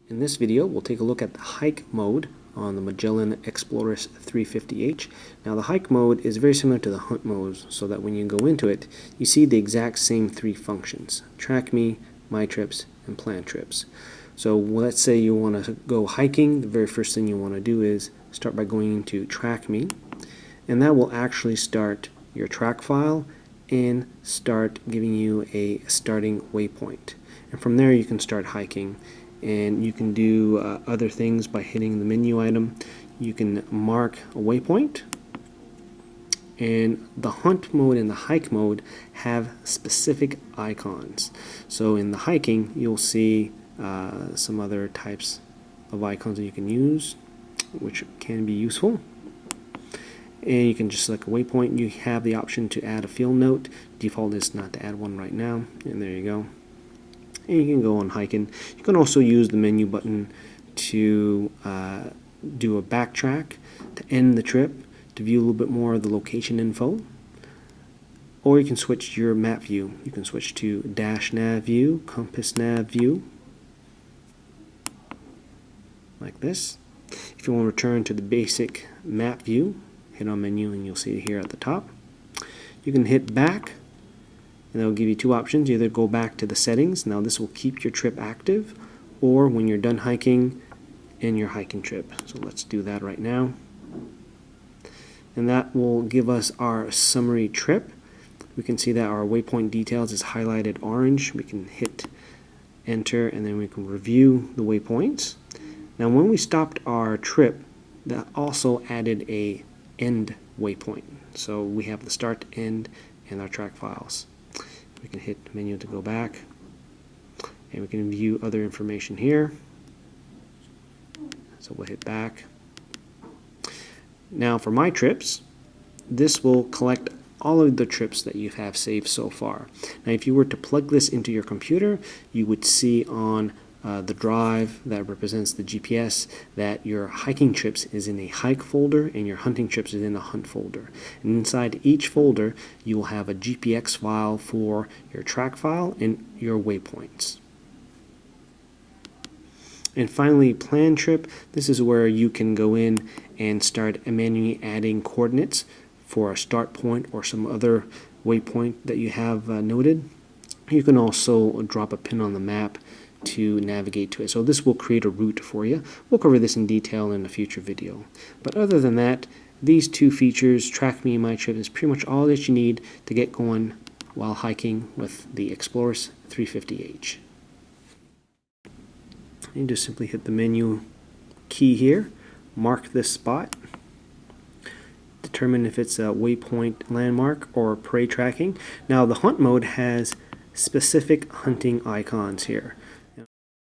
In this video, we'll take a look at the hike mode on the Magellan eXplorist 350H. Now the hike mode is very similar to the hunt mode, so that when you go into it, you see the exact same three functions: track me, my trips, and plan trips. So let's say you want to go hiking. The very first thing you want to do is start by going into track me, and that will actually start your track file and start giving you a starting waypoint. And from there you can start hiking. And you can do other things by hitting the menu item. You can mark a waypoint, and the hunt mode and the hike mode have specific icons. So in the hiking, you'll see some other types of icons that you can use, which can be useful. And you can just select a waypoint. You have the option to add a field note. Default is not to add one right now, and there you go. And you can go on hiking. You can also use the menu button to do a backtrack, to end the trip, to view a little bit more of the location info. Or you can switch to your map view. You can switch to dash nav view, compass nav view, like this. If you want to return to the basic map view, hit on menu and you'll see it here at the top. You can hit back, and that'll give you two options. You either go back to the settings. Now this will keep your trip active, or when you're done hiking, end your hiking trip. So let's do that right now. And that will give us our summary trip. We can see that our waypoint details is highlighted orange. We can hit enter, and then we can review the waypoints. Now when we stopped our trip, that also added a end waypoint. So we have the start, end, and our track files. We can hit menu to go back, and we can view other information here. So we'll hit back. Now for my trips, this will collect all of the trips that you have saved so far. Now if you were to plug this into your computer, you would see on the drive that represents the GPS that your hiking trips is in a hike folder and your hunting trips is in a hunt folder. And inside each folder you will have a GPX file for your track file and your waypoints. And finally, plan trip. This is where you can go in and start manually adding coordinates for a start point or some other waypoint that you have noted. You can also drop a pin on the map to navigate to it. So this will create a route for you. We'll cover this in detail in a future video. But other than that, these two features, Track Me and My Trip, is pretty much all that you need to get going while hiking with the eXplorist 350H. You just simply hit the menu key here, mark this spot, determine if it's a waypoint landmark or prey tracking. Now the hunt mode has specific hunting icons here.